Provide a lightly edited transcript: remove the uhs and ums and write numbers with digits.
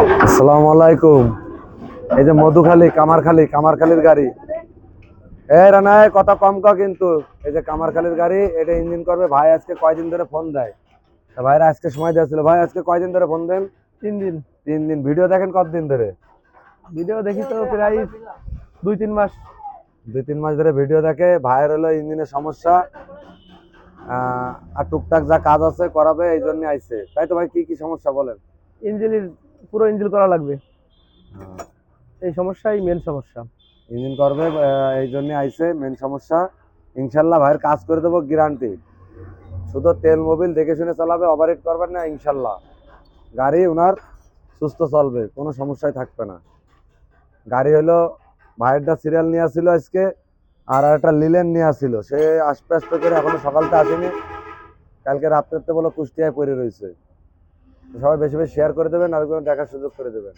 আসসালামু আলাইকুম। এই যে মধুখালী কামারখালীর গাড়ি। রানায় কথা কম ক কিন্তু। এই যে কামারখালীর গাড়ি, এটা ইঞ্জিন করবে। ভাই আজকে কয়দিন ধরে ফোন দেয়, তা ভাইরা আজকে সময় দিয়েছিল। ভাই আজকে কয়দিন ধরে ফোন দেন? 3 দিন। 3 দিন। ভিডিও দেখেন কতদিন ধরে? ভিডিও দেখি তো প্রায় 2-3 মাস। 2-3 মাস ধরে ভিডিও দেখে। ভাইয়ের হলো ইঞ্জিনের সমস্যা, আর টুকটাক যা কাজ আছে করাবে, এই জন্য আইছে। তাই তো ভাই, কি কি সমস্যা বলেন? ইঞ্জিনের পুরো ইঞ্জিন করা লাগবে, এই সমস্যাই মেন সমস্যা। ইঞ্জিন করবে, এই জন্য আইছে মেন সমস্যা। ইনশাল্লাহ ভাইয়ের কাজ করে দেবো, গ্যারান্টি। শুধু তেল মোবিল দেখে শুনে চালাবে, ওভারহিট করবেন না, ইনশাল্লাহ গাড়ি ওনার সুস্থ চলবে, কোনো সমস্যায় থাকবে না। গাড়ি হলো ভাইয়েরটা সিরিয়াল নিয়ে আসছিল আজকে, আর একটা লিলেন নিয়ে আসছিল। সে আস্তে আস্তে করে এখনো সকালতে আসেনি। কালকে রাত্রেতে বলো কুষ্টিয়ায় পড়ে রয়েছে। সবাই বেশি বেশি শেয়ার করে দেবেন, আর দেখার সুযোগ করে দেবেন।